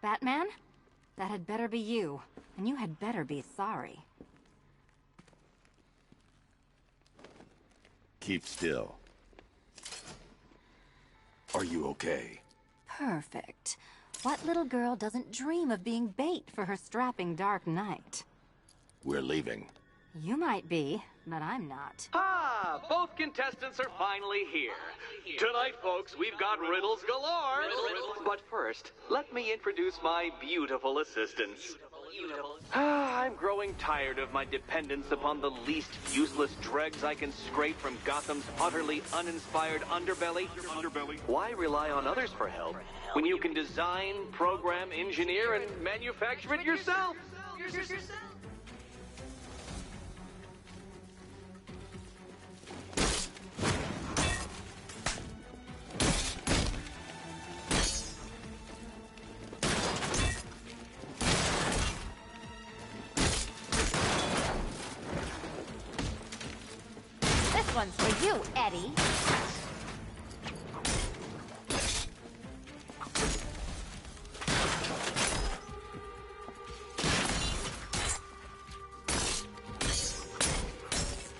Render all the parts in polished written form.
Batman? That had better be you. And you had better be sorry. Keep still. Are you okay? Perfect. What little girl doesn't dream of being bait for her strapping Dark Knight? We're leaving. You might be, but I'm not. Ah, both contestants are finally here. Tonight, folks, we've got riddles galore. But first, let me introduce my beautiful assistants. I'm growing tired of my dependence upon the least useless dregs I can scrape from Gotham's utterly uninspired underbelly. Why rely on others for help when you can design, program, engineer, and manufacture it yourself? This one's for you, Eddie.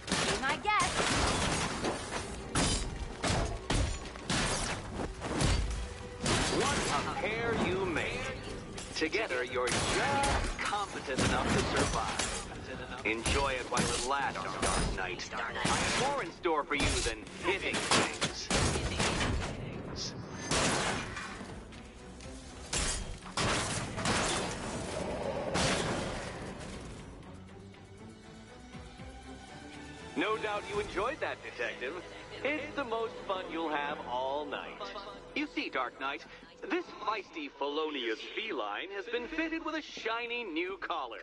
Be my guest. What a pair you made. Together, you're just competent enough to survive. Enjoy it while it lasts, Dark Knight. I have more in store for you than hitting things. No doubt you enjoyed that, Detective. It's the most fun you'll have all night. You see, Dark Knight, this feisty, felonious feline has been fitted with a shiny new collar.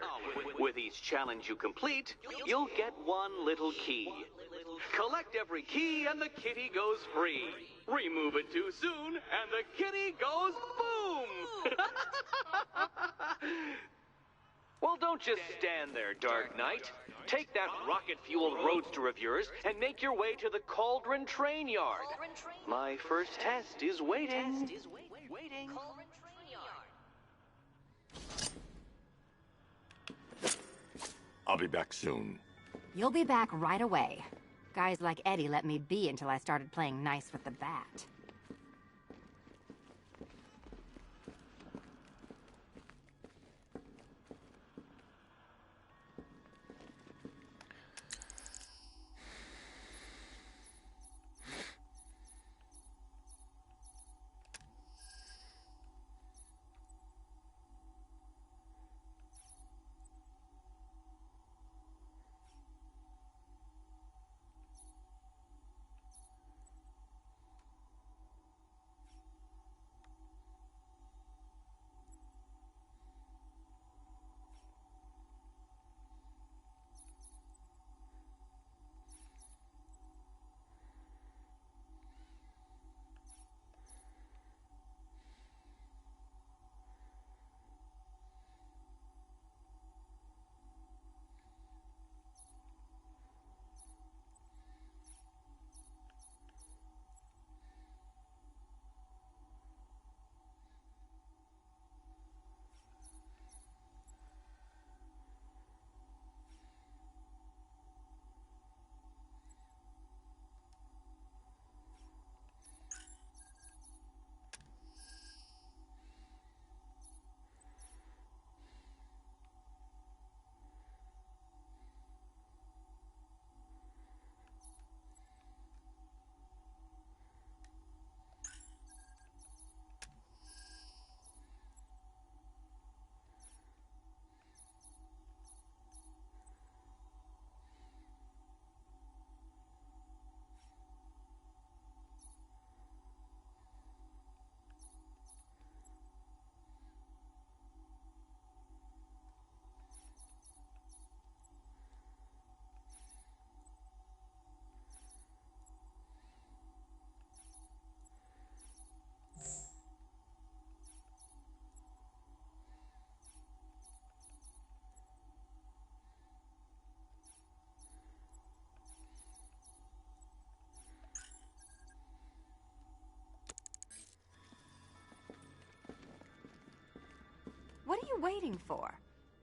With each challenge you complete, you'll get one little key. Collect every key and the kitty goes free. Remove it too soon and the kitty goes boom! Well, don't just stand there, Dark Knight. Take that rocket-fueled roadster of yours and make your way to the Cauldron Train Yard. My first test is waiting. I'll be back soon. You'll be back right away. Guys like Eddie let me be until I started playing nice with the bat. are you waiting for?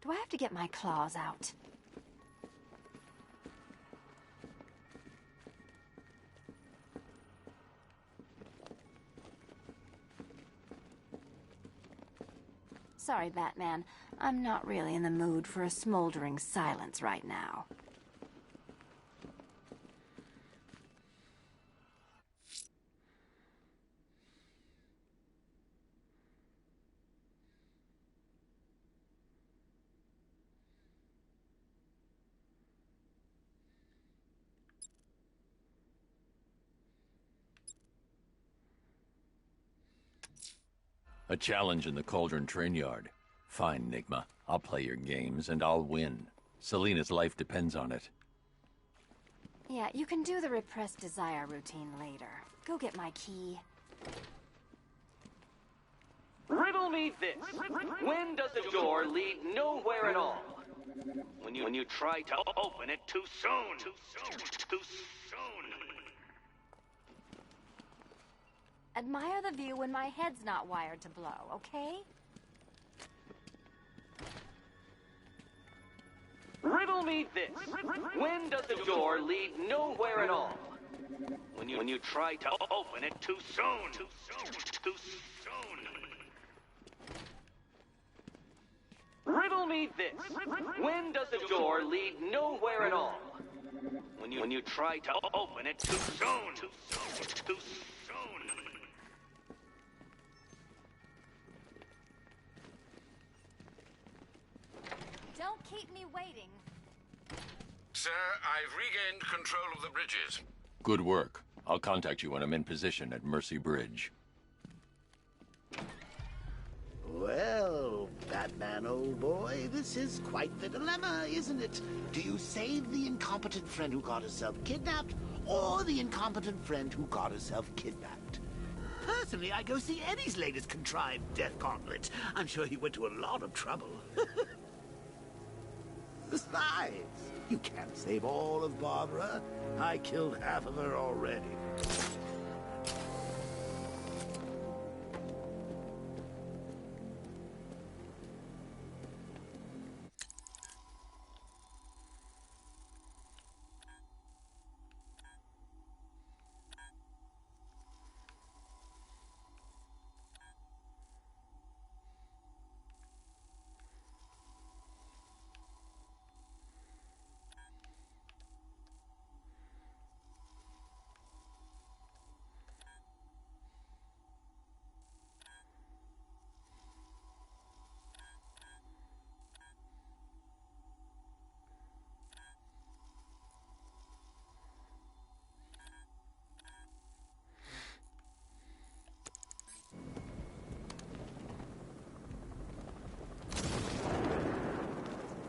Do I have to get my claws out? Sorry, Batman. I'm not really in the mood for a smoldering silence right now. A challenge in the Cauldron train yard. Fine, Nigma. I'll play your games, and I'll win. Selina's life depends on it. Yeah, you can do the repressed desire routine later. Go get my key. Riddle me this. When does a door lead nowhere at all? When you try to open it too soon. Too soon. Admire the view when my head's not wired to blow, okay? Riddle me this. When does a door lead nowhere at all? When you try to open it too soon. Too soon. Riddle me this. When does a door lead nowhere at all? When you try to open it too soon. Too soon. Don't keep me waiting. Sir, I've regained control of the bridges. Good work. I'll contact you when I'm in position at Mercy Bridge. Well, Batman, old boy, this is quite the dilemma, isn't it? Do you save the incompetent friend who got herself kidnapped, or the incompetent friend who got herself kidnapped? Personally, I go see Eddie's latest contrived death gauntlet. I'm sure he went to a lot of trouble. Besides, you can't save all of Barbara. I killed half of her already.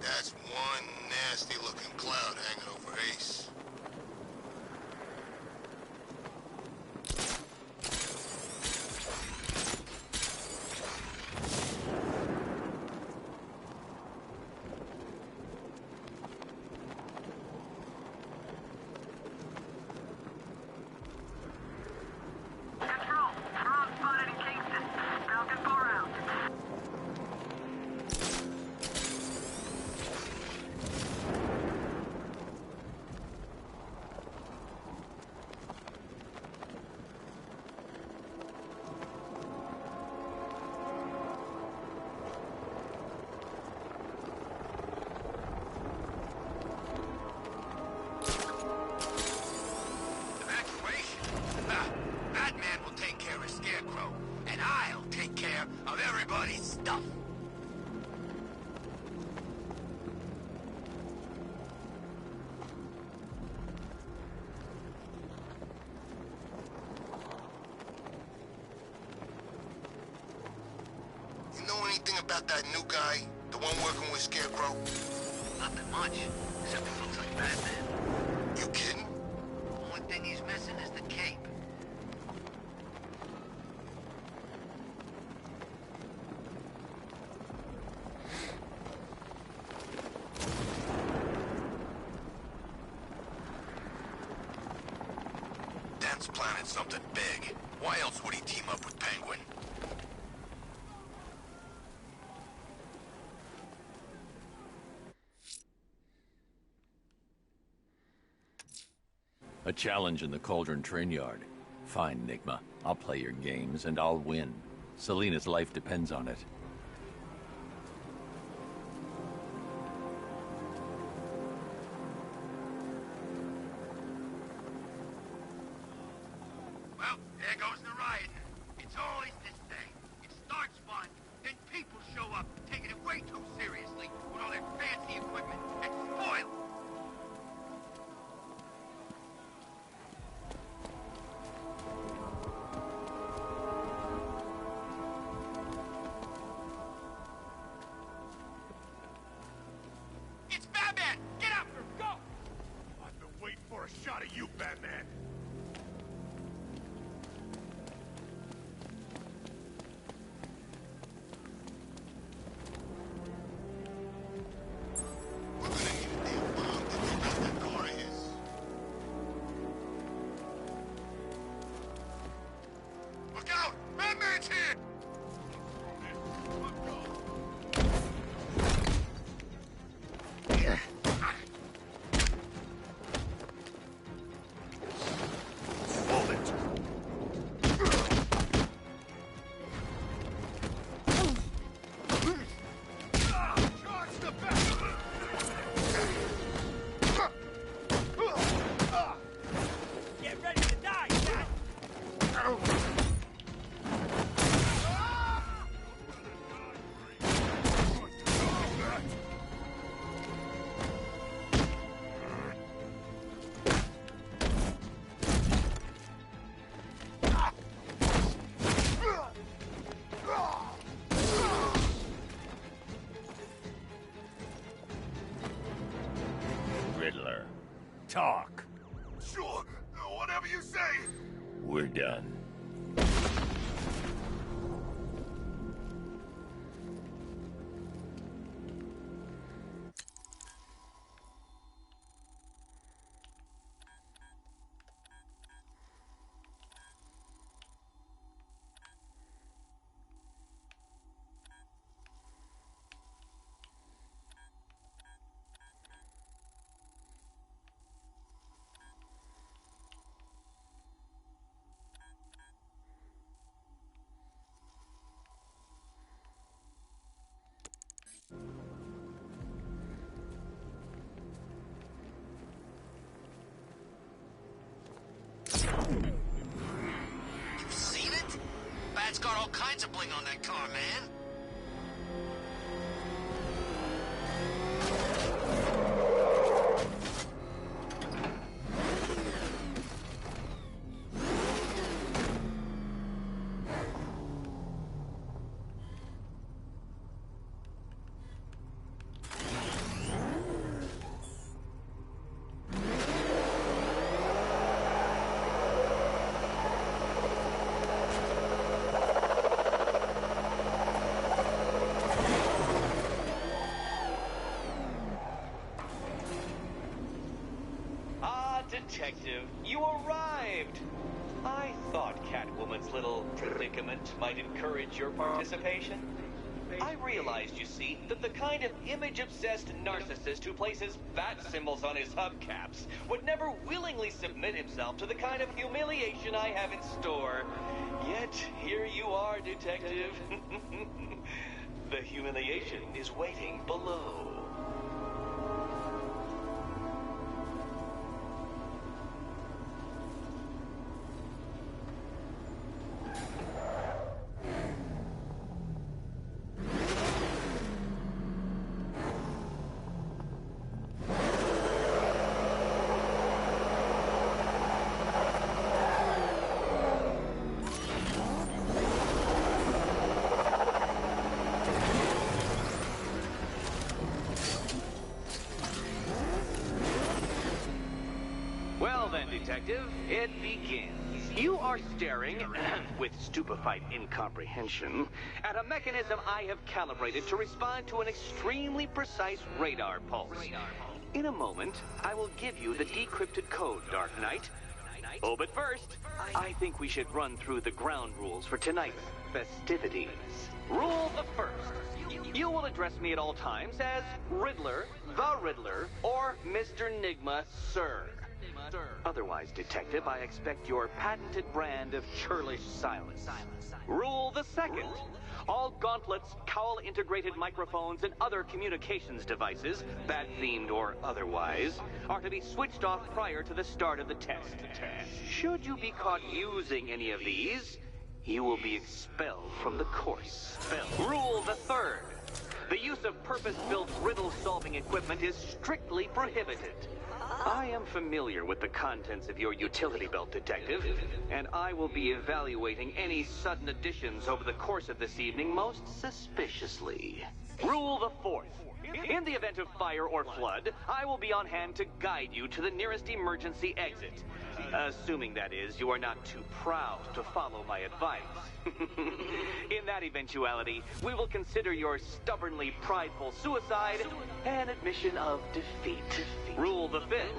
That's one nasty-looking cloud hanging over Ace. Control, drone spotted in Kingston. Falcon 4 out. Evacuation? Batman will take care of Scarecrow, and I'll take care of everybody's stuff. You know anything about that new guy? The one working with Scarecrow? Nothing much, except he looks like Batman. You kidding? Only thing he's missing is the cape. Dan's planning something big. Why else would he team up with Penguin? A challenge in the Cauldron train yard. Fine, Nigma. I'll play your games and I'll win. Selina's life depends on it. Well, there goes the riding. It's always this thing. It starts fun, then people show up, taking it way too seriously with all their fancy equipment and spoil it. It's Batman! Get after him! Go! I've been waiting for a shot of you, Batman. We're gonna need a damn bomb to take out that car of his. Look out! Batman's here! Hold it. Charge the back! Get ready to die, Dad! Riddler. Talk. Sure, whatever you say. We're done. You've seen it? Bat's got all kinds of bling on that car, man. Detective, you arrived! I thought Catwoman's little predicament might encourage your participation. I realized, you see, that the kind of image-obsessed narcissist who places bat symbols on his hubcaps would never willingly submit himself to the kind of humiliation I have in store. Yet, here you are, Detective. The humiliation is waiting below. Detective, it begins. You are staring, with stupefied incomprehension, at a mechanism I have calibrated to respond to an extremely precise radar pulse. In a moment, I will give you the decrypted code, Dark Knight. Oh, but first, I think we should run through the ground rules for tonight's festivities. Rule the first. You will address me at all times as Riddler, the Riddler, or Mr. Nigma, sir. Otherwise, Detective, I expect your patented brand of churlish silence. Rule the second. All gauntlets, cowl-integrated microphones, and other communications devices, bat-themed or otherwise, are to be switched off prior to the start of the test. Should you be caught using any of these, you will be expelled from the course. Rule the third. The use of purpose-built riddle-solving equipment is strictly prohibited. I am familiar with the contents of your utility belt, Detective, and I will be evaluating any sudden additions over the course of this evening most suspiciously. Rule the fourth. In the event of fire or flood, I will be on hand to guide you to the nearest emergency exit. Assuming, that is, you are not too proud to follow my advice. In that eventuality, we will consider your stubbornly prideful suicide an admission of defeat. Rule the fifth.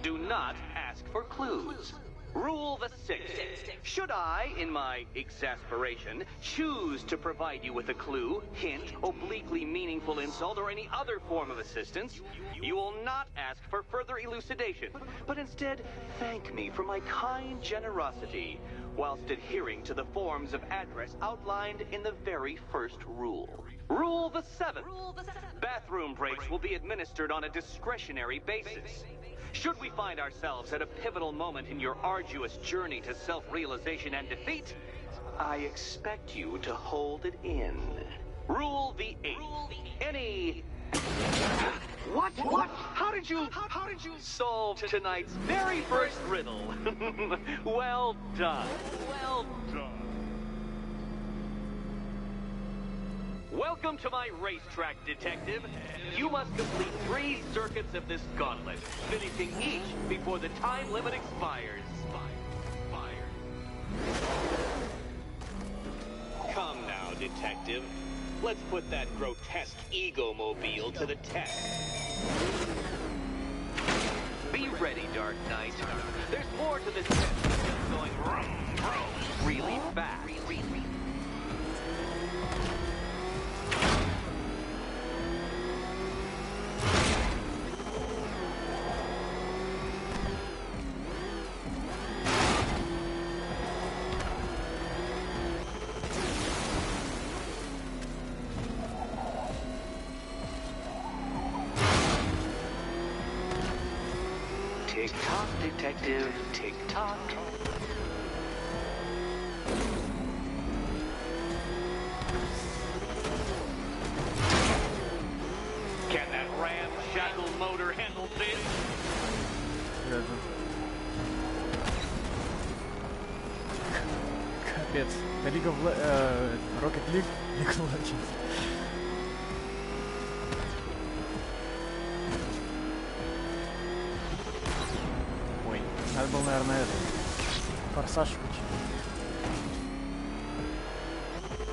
Do not ask for clues. Rule the sixth. Should I, in my exasperation, choose to provide you with a clue, hint, obliquely meaningful insult, or any other form of assistance, you will not ask for further elucidation, but instead thank me for my kind generosity, whilst adhering to the forms of address outlined in the very first rule. Rule the seventh. Bathroom breaks will be administered on a discretionary basis. Should we find ourselves at a pivotal moment in your arduous journey to self-realization and defeat, I expect you to hold it in. Rule the eighth. Any... What? How did you solve tonight's very first riddle? Well done. Welcome to my racetrack, Detective. You must complete 3 circuits of this gauntlet, finishing each before the time limit expires. Come now, Detective. Let's put that grotesque ego-mobile to the test. Be ready, Dark Knight. There's more to this test than just going really fast. Tick-tock, Detective, tick-tock. Can that ramshackle motor handle this? Капец. Rocket League, League of Legends. Ой, надо было, наверное, это. Форсаж включить.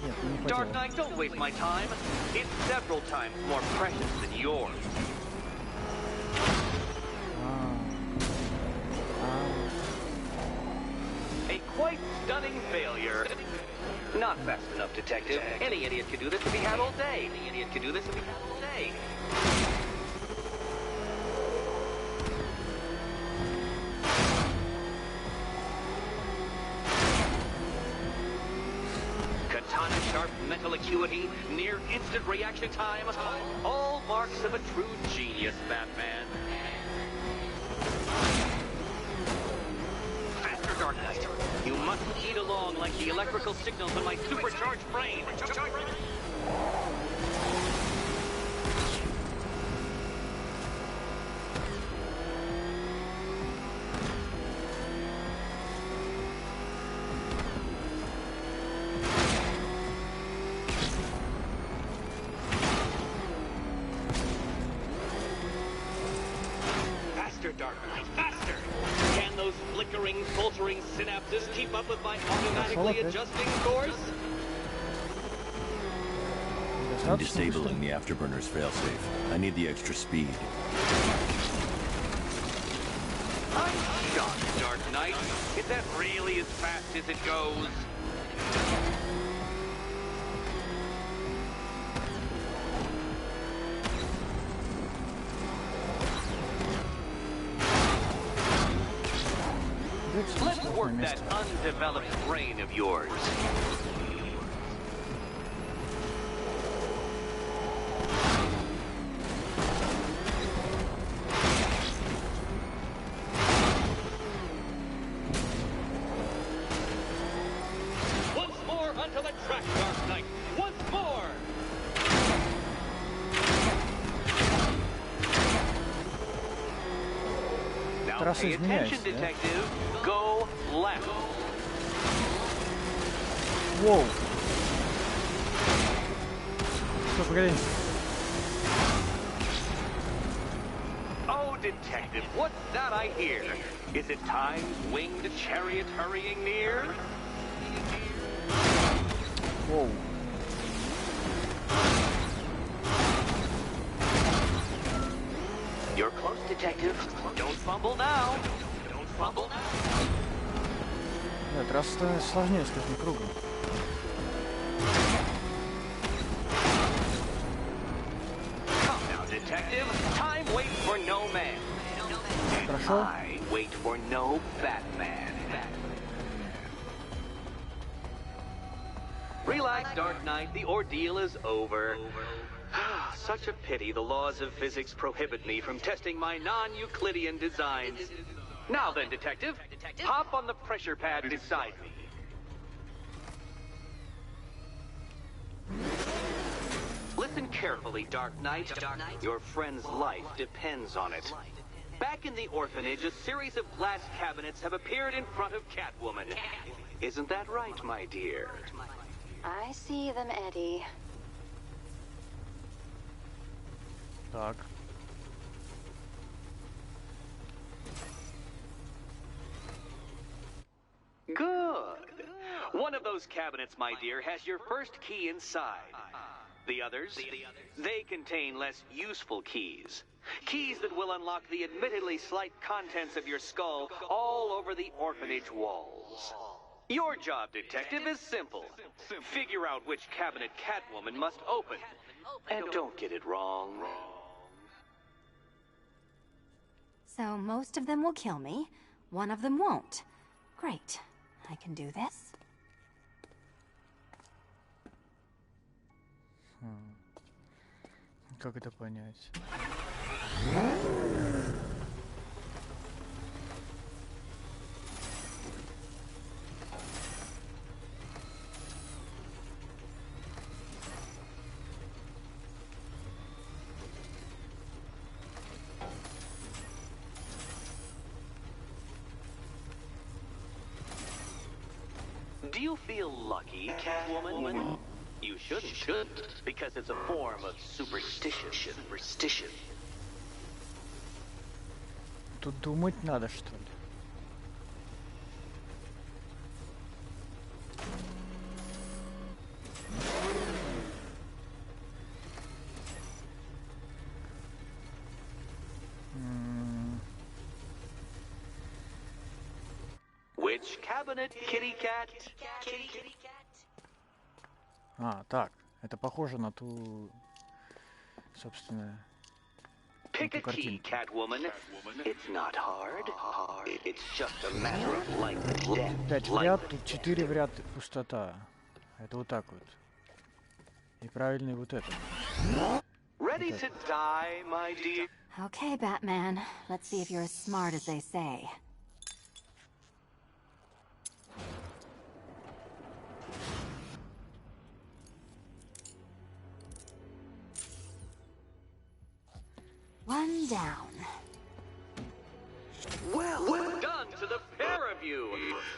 Нет, не хватило. Dark Knight, don't waste my time. It's several times more precious than yours. A quite stunning failure. Not fast enough, Detective. Any idiot could do this if he had all day. Katana sharp mental acuity, near instant reaction time, all marks of a true genius, Batman. Faster, Dark Knight. You must eat along like the electrical signals in my supercharged brain. Faster, Dark Knight, faster! Can those flickering, faltering synapses keep up with my automatically adjusting course? I'm disabling the afterburner's failsafe. I need the extra speed. I'm shocked, Dark Knight. Is that really as fast as it goes? work that undeveloped brain of yours. Once more onto the track, Dark Knight. Once more. Now pay attention, detective. Go left. Воу. Что, погоди. Oh, detective, what's that I hear? Is it time's winged chariot hurrying near? Воу. You're close, detective. Don't fumble now. Don't fumble now. Нет, раз сложнее с каждым кругом. Come now, detective. Time waits for no man. Хорошо. I wait for no Batman. Relax, Dark Knight. The ordeal is over. Such a pity the laws of physics prohibit me from testing my non-Euclidean designs. Now then, detective, hop on the pressure pad beside me. Listen carefully, Dark Knight. Your friend's life depends on it. Back in the orphanage, a series of glass cabinets have appeared in front of Catwoman. Isn't that right, my dear? I see them, Eddie. Так. Good. One of those cabinets, my dear, has your first key inside. The others, they contain less useful keys. Keys that will unlock the admittedly slight contents of your skull all over the orphanage walls. Your job, detective, is simple. Figure out which cabinet Catwoman must open. And don't get it wrong. So most of them will kill me, one of them won't. Great. I can do this. Как это понять? Do you feel lucky, Catwoman? You shouldn't, because it's a form of superstition. Тут думать надо, что ли? Which cabinet, kitty cat? А, так. Это похоже на ту, собственно, Pick a key, Catwoman. It's not hard. It's just a matter of life and death. 5 в ряд, тут 4 в ряд, пустота. Это вот так вот. И правильный вот этот. Ready to die, my dear? Okay, Batman. Let's see if you're as smart as they say. One down. Well done to the pair of you.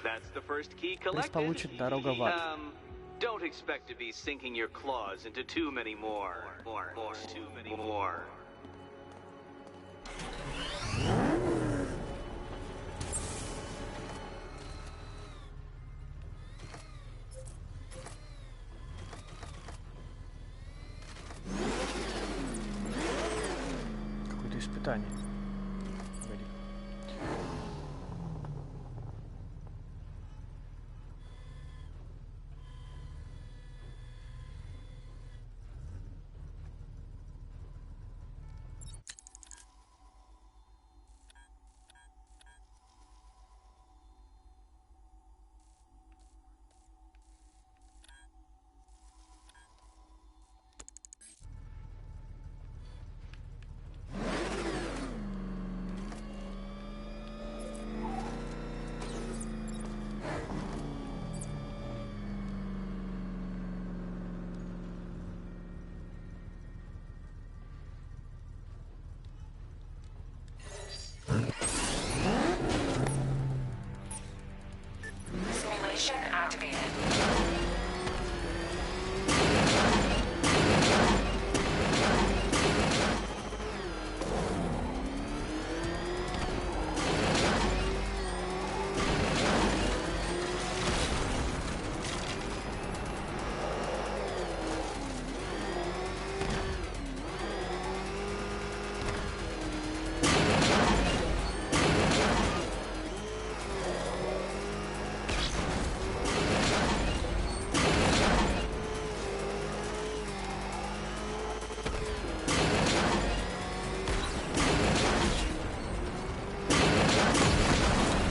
That's the first key Приз collected. получит дорога в ад. Don't expect to be sinking your claws into too many more. Too many more. Какое-то испытание. Погоди.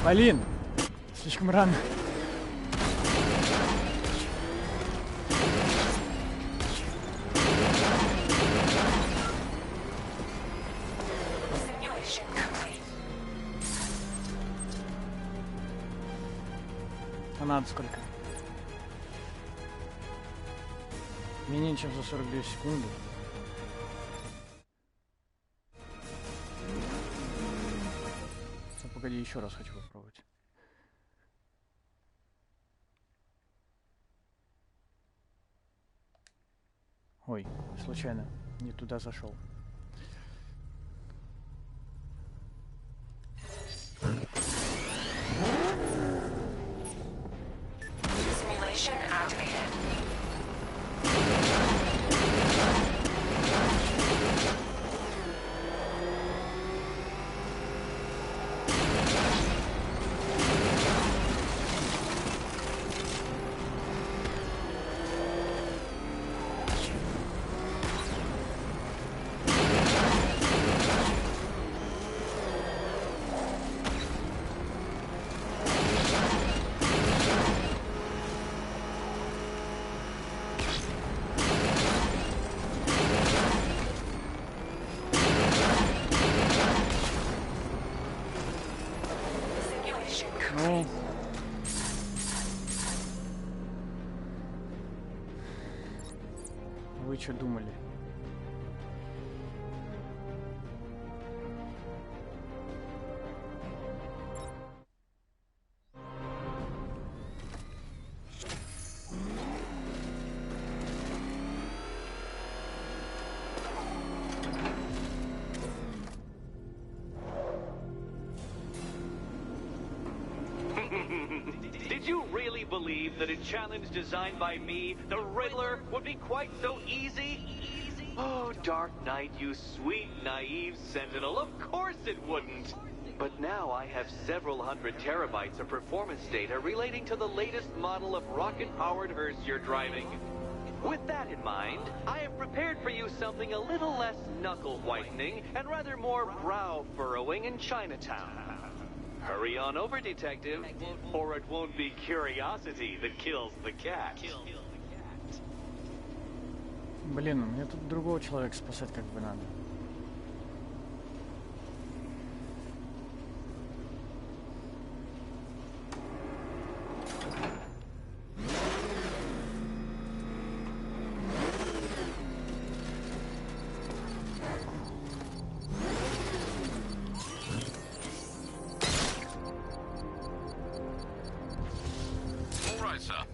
Блин! Слишком рано. А надо сколько? Менее чем за 42 секунды. Погоди, еще раз хочу попробовать. Ой, случайно не туда зашел. Simulation activated. Ну... Вы что думали? Did you really believe that a challenge designed by me, the Riddler, would be quite so easy? Oh, Dark Knight, you sweet, naive sentinel, of course it wouldn't. But now I have several hundred terabytes of performance data relating to the latest model of rocket-powered hearse you're driving. With that in mind, I have prepared for you something a little less knuckle-whitening and rather more brow-furrowing in Chinatown. Hurry on over, detective, or it won't be curiosity that kills the cat. Блин, мне тут другого человека спасать как бы надо.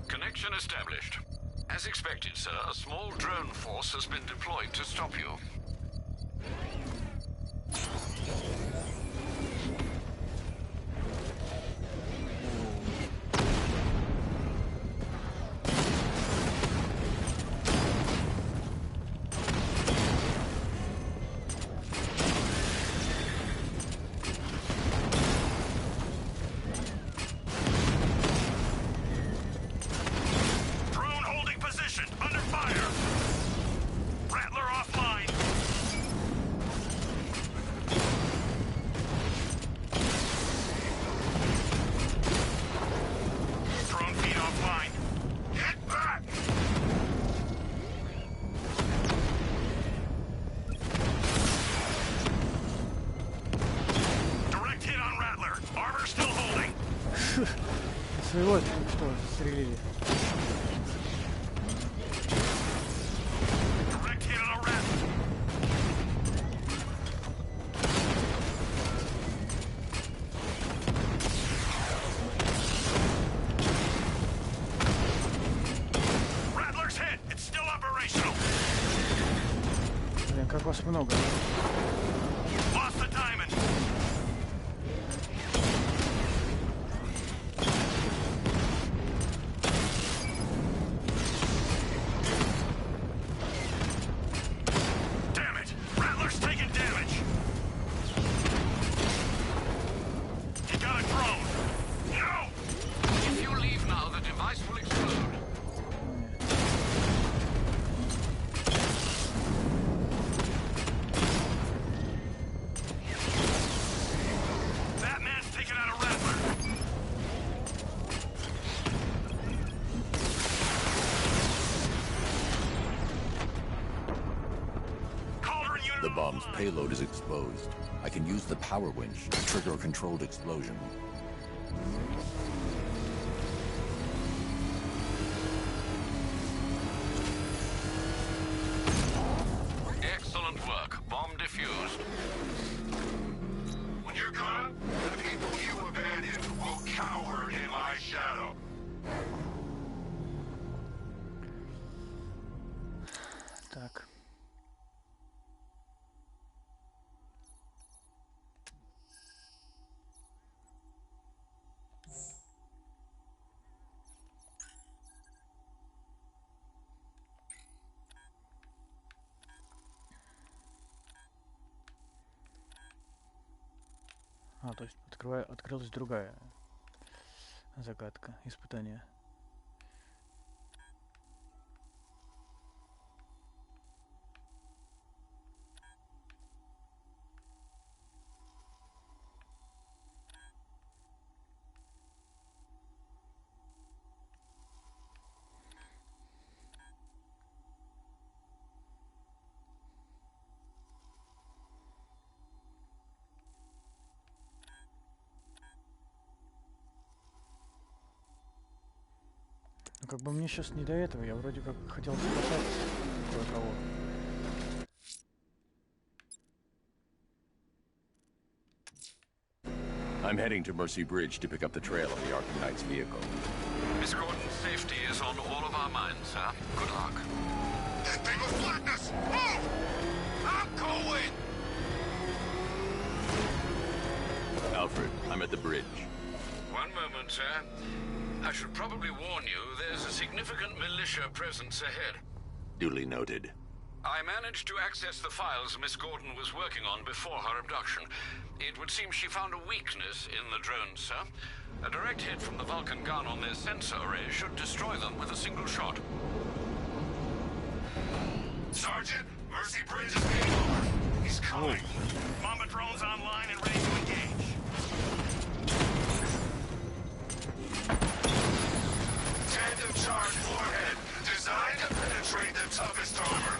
Connection established. As expected, sir, a small drone force has been deployed to stop you. Своего что, застрелили. Блин, как вас много. bomb's payload is exposed. I can use the power winch to trigger a controlled explosion. Excellent work. Bomb defused. When you're gone, the people you abandoned will cower in my shadow. Так. То есть открылась другая загадка, испытание. Ну как бы мне сейчас не до этого, я вроде как хотел спасать кое-кого. I'm heading to Mercy Bridge to pick up the trail of the Arkham Knight's vehicle. Miss Gordon's safety is on all of our minds, sir. Good luck. That thing will flatten us! Move! I'm going! Alfred, I'm at the bridge. One moment, sir. I should probably warn you, there's a significant militia presence ahead. Duly noted. I managed to access the files Miss Gordon was working on before her abduction. It would seem she found a weakness in the drones, sir. A direct hit from the Vulcan gun on their sensor array should destroy them with a single shot. Sergeant, Mercy Bridge is being over. He's coming. Mama drones online and ready to engage. Tandem charge warhead, designed to penetrate the toughest armor.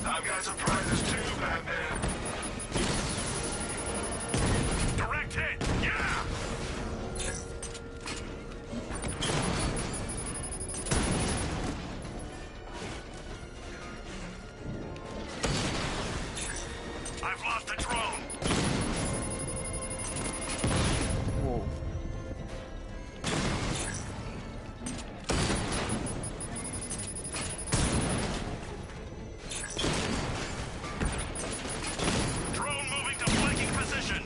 I've got surprises too, Batman. Direct hit! Yeah! I've lost the drone! Whoa. Drone moving to flanking position!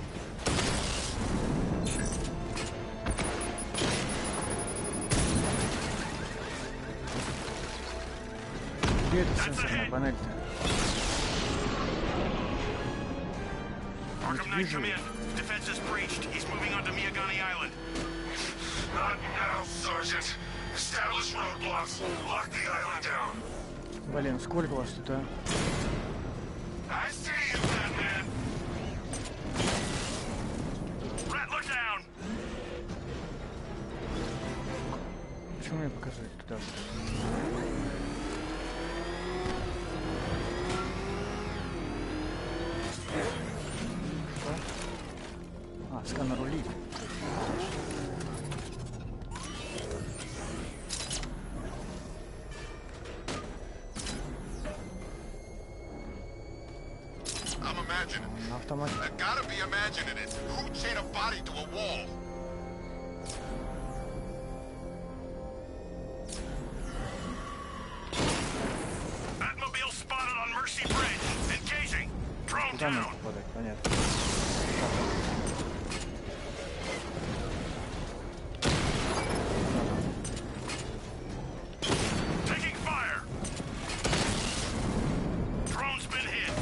Где эта сенсорная панель-то? Arkham Knight, come in. Defense is breached. He's moving onto Miyagani Island. Not now, Sergeant. Establish roadblocks. Lock the island down. Блин, сколько вас тут, а? I see you, Batman. Rattler down! Почему мне показывает туда? Что? Сканер улик. I'm imagining. На автомате. I gotta be imagining it. Who chained a body to a wall? Batmobile spotted on Mercy Bridge. Engaging. Drone Куда надо down. попадать? Понятно. Taking fire. Drone's been hit.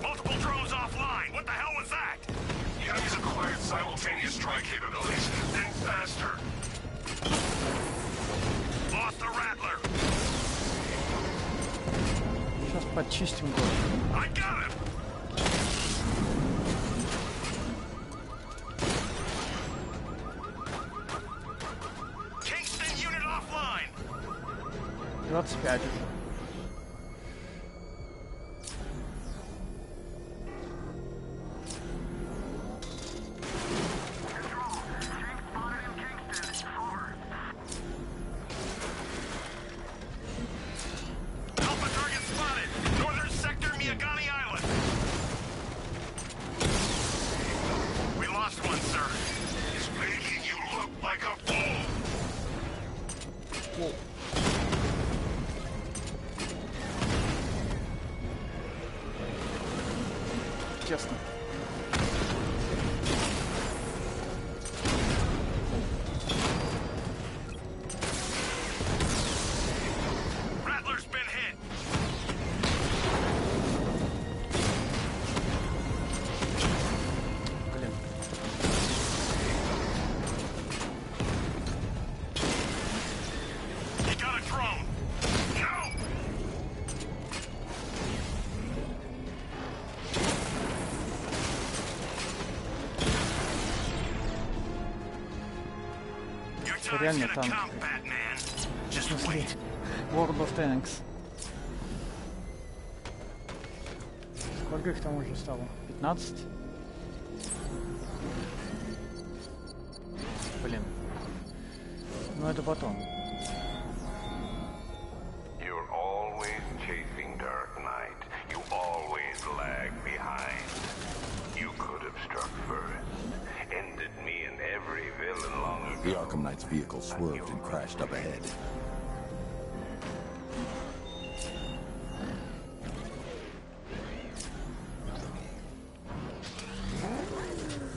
Multiple drones offline. What the hell was that? The enemy's acquired simultaneous strike capabilities. Think faster. Lost the Rattler. Сейчас подчистим город. I got him. Kingston unit offline. 25 уже. Тесно. Блин. Реально танк. В смысле, World of Tanks. Сколько их там уже стало? 15? Блин. Ну это потом. You're always chasing Dark Knight. You always lag behind. You could have struck first. Ended me and every villain long ago. The Arkham Knight's vehicle swerved and crashed up ahead.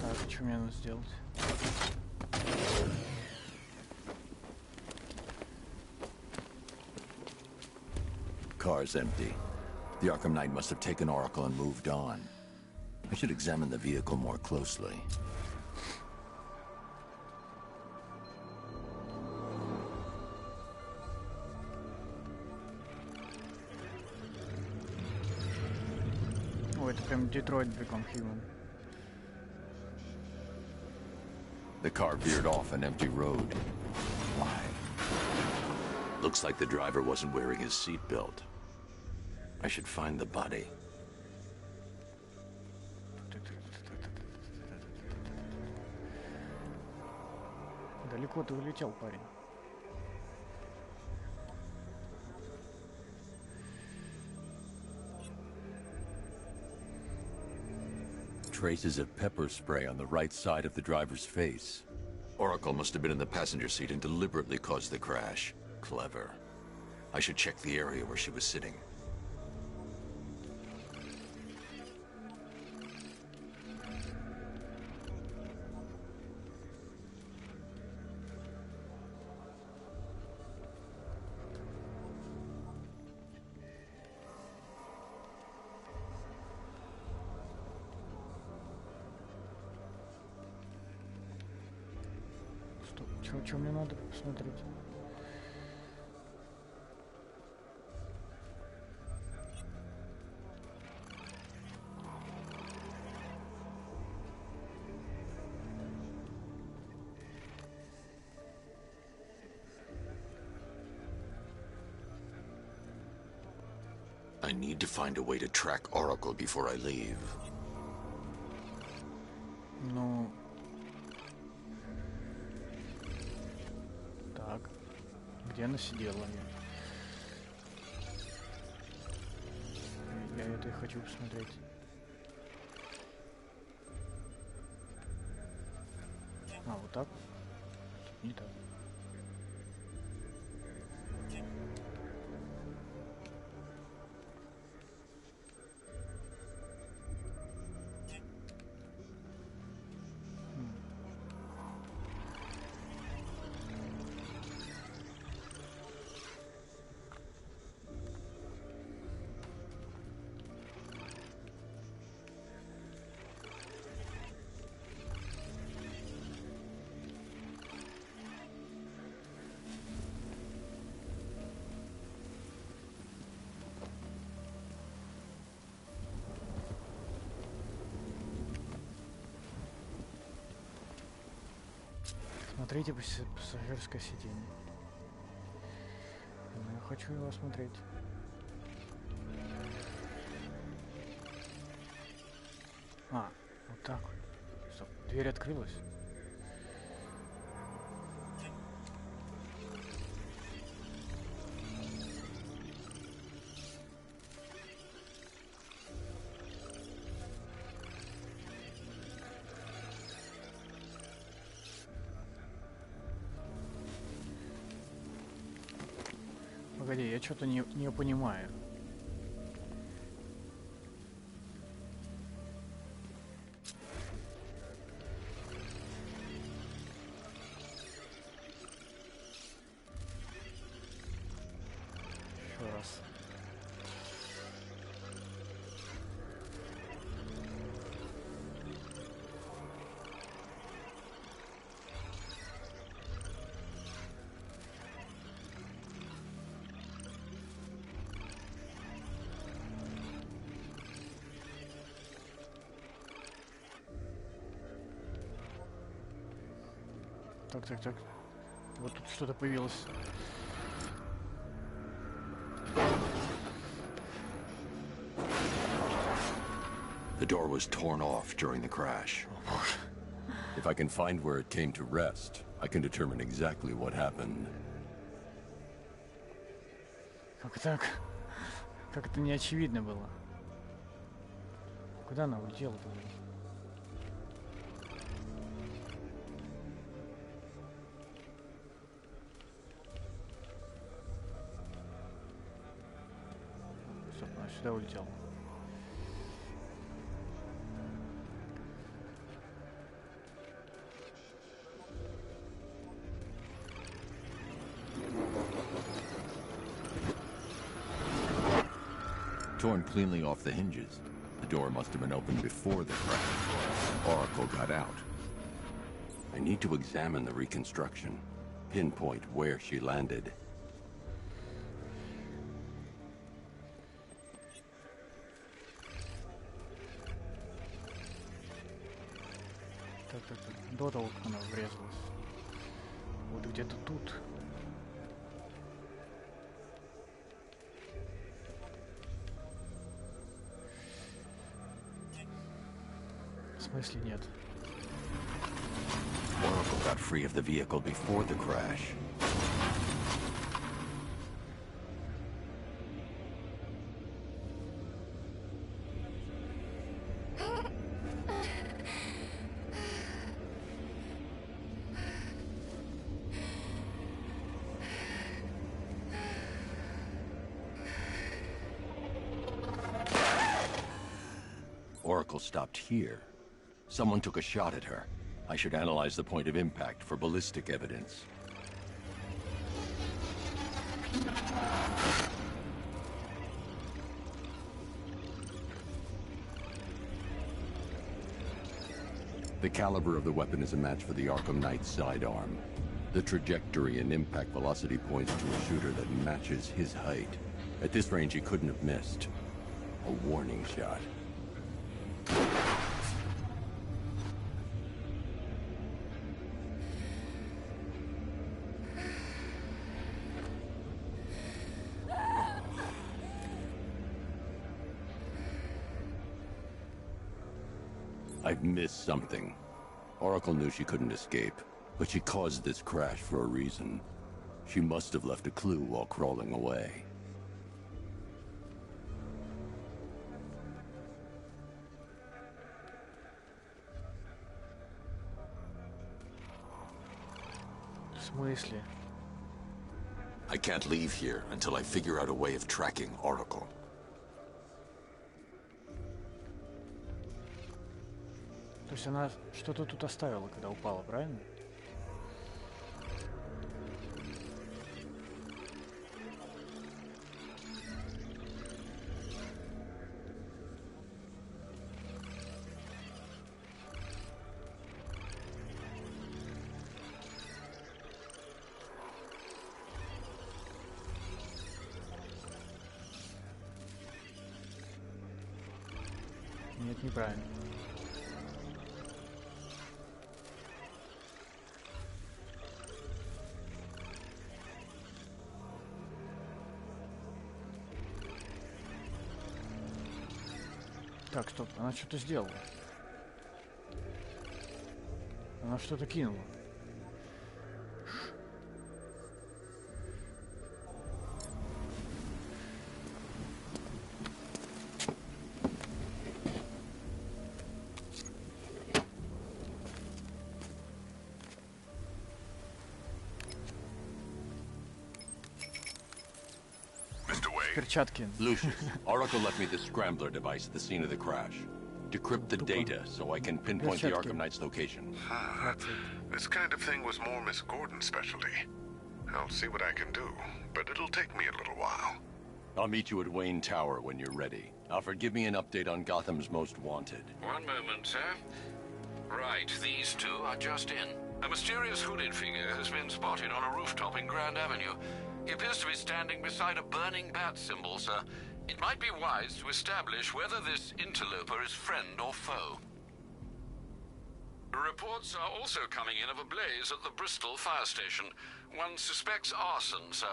Так, что мне надо сделать? Car's empty. The Arkham Knight must have taken Oracle and moved on. I should examine the vehicle more closely. Ой, это прям Detroit Become Human. The car veered off an empty road. Why? Looks like the driver wasn't wearing his seatbelt. I should find the body. Далеко ты улетел, парень. Traces of pepper spray on the right side of the driver's face. Oracle must have been in the passenger seat and deliberately caused the crash. Clever. I should check the area where she was sitting. Что мне надо посмотреть? I need to find a way to track Oracle before I leave. Ну... Так. Где она сидела? Я это и хочу посмотреть. А, вот так? Не так. Смотрите пассажирское сиденье. хочу его осмотреть. А, вот так вот. Стоп, дверь открылась. Погоди, я что-то не понимаю. Еще раз. Так. Вот тут что-то появилось. The door was torn off during the crash. If I can find where it came to rest, I can determine exactly what happened. Как так? Как это не очевидно было? Куда она улетела-то? Сюда улетел. Torn cleanly off the hinges. The door must have been opened before the crash. Oracle got out. I need to examine the reconstruction. Pinpoint where she landed. Так. До того, как она врезалась. Вот где-то тут. В смысле нет? Oracle got free of the vehicle before the crash. Oracle stopped here. Someone took a shot at her. I should analyze the point of impact for ballistic evidence. The caliber of the weapon is a match for the Arkham Knight sidearm. The trajectory and impact velocity points to a shooter that matches his height. At this range, he couldn't have missed. A warning shot. I've missed something. Oracle knew she couldn't escape, but she caused this crash for a reason. She must have left a clue while crawling away. В смысле? I can't leave here until I figure out a way of tracking Oracle. То есть она что-то тут оставила, когда упала, правильно? Нет, неправильно. Так, стоп, она что-то сделала. Она что-то кинула. Перчатки. Lucius, Oracle left me the scrambler device at the scene of the crash. Decrypt the data so I can pinpoint the Arkham Knight's location. This kind of thing was more Miss Gordon's specialty. I'll see what I can do, but it'll take me a little while. I'll meet you at Wayne Tower when you're ready. Alfred, give me an update on Gotham's Most Wanted. One moment, sir. Right, these two are just in. A mysterious hooded figure has been spotted on a rooftop in Grand Avenue. He appears to be standing beside a burning bat symbol, sir. It might be wise to establish whether this interloper is friend or foe. Reports are also coming in of a blaze at the Bristol fire station. One suspects arson, sir,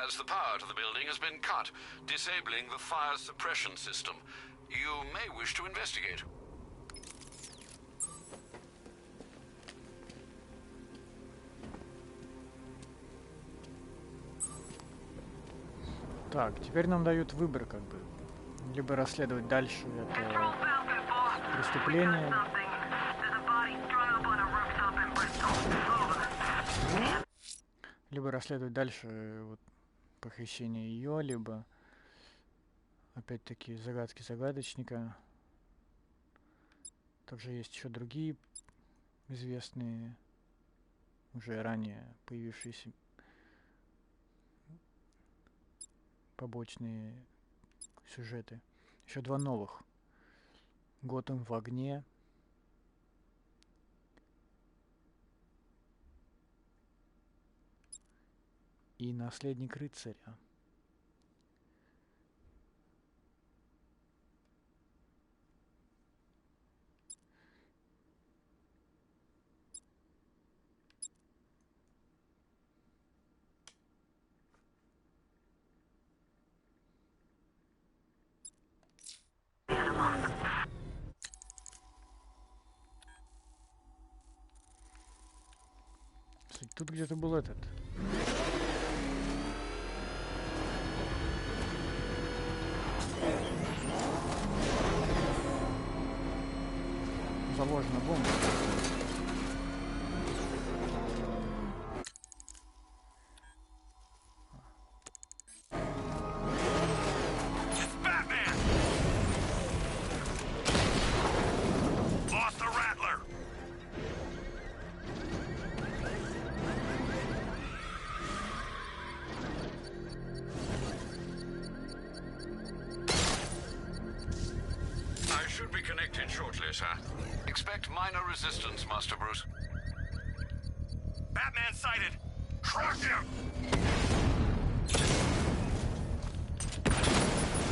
as the power to the building has been cut, disabling the fire suppression system. You may wish to investigate. Так, теперь нам дают выбор, как бы. Либо расследовать дальше это преступление. Либо расследовать дальше вот, похищение ее, либо опять-таки загадки загадочника. Также есть еще другие известные, уже ранее появившиеся побочные сюжеты. Еще два новых. Готэм в огне. И наследник рыцаря. Тут где-то был этот. Заложена бомба. Expect minor resistance, Master Bruce. Batman sighted! Crush him!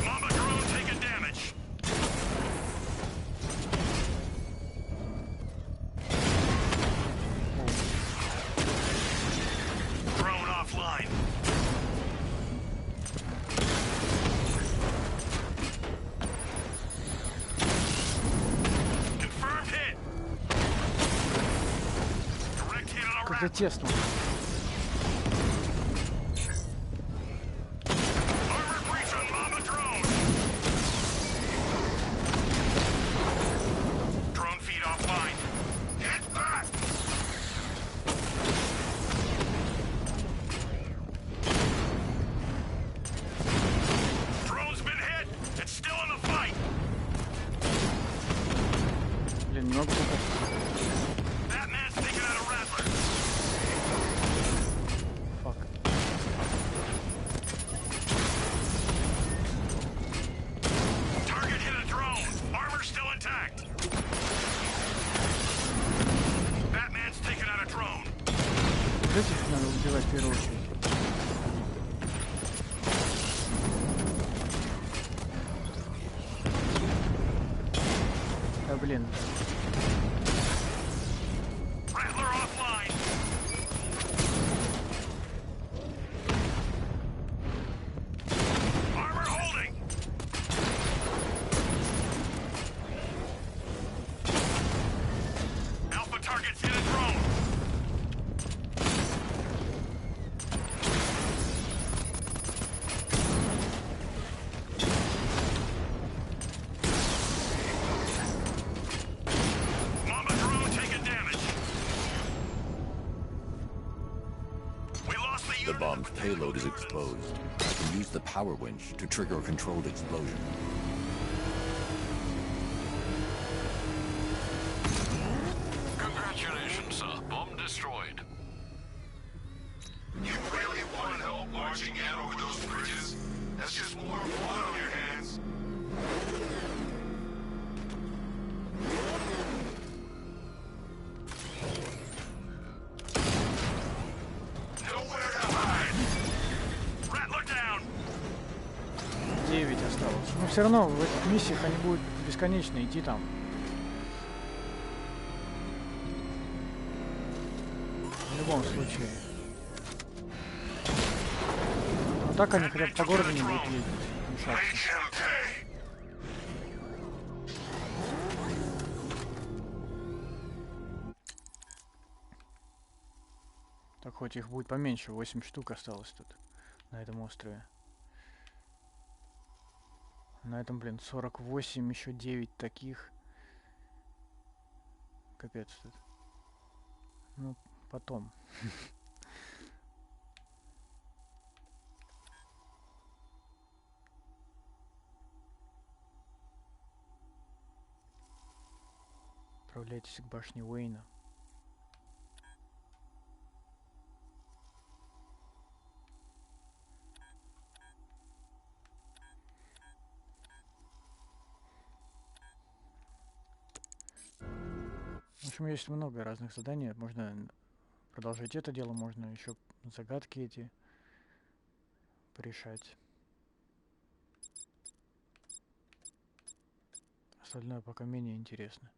Mama drone taking damage! Drone offline. Как-то тесно. Блин, много пока. Этих надо убивать в первую очередь. А блин. whose payload is exposed. I can use the power winch to trigger a controlled explosion. Congratulations, sir. Bomb destroyed. You really want help marching out over those bridges? That's just more blood on your hands. Nowhere to hide. Rat, look down. 9 осталось. Но все равно в этих миссиях они будут бесконечно идти там. В любом случае. Но так они хотя бы по городу не будут ездить. Мешаться. Так хоть их будет поменьше, 8 штук осталось тут, на этом острове. На этом, блин, 48, еще 9 таких. Капец тут. Ну, потом. Отправляйтесь к башне Уэйна. В общем, есть много разных заданий. Можно продолжать это дело, можно еще загадки эти порешать. Остальное пока менее интересно.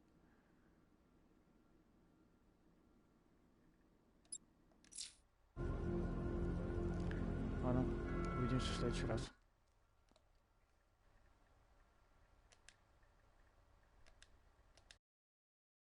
Ладно, увидимся в следующий раз.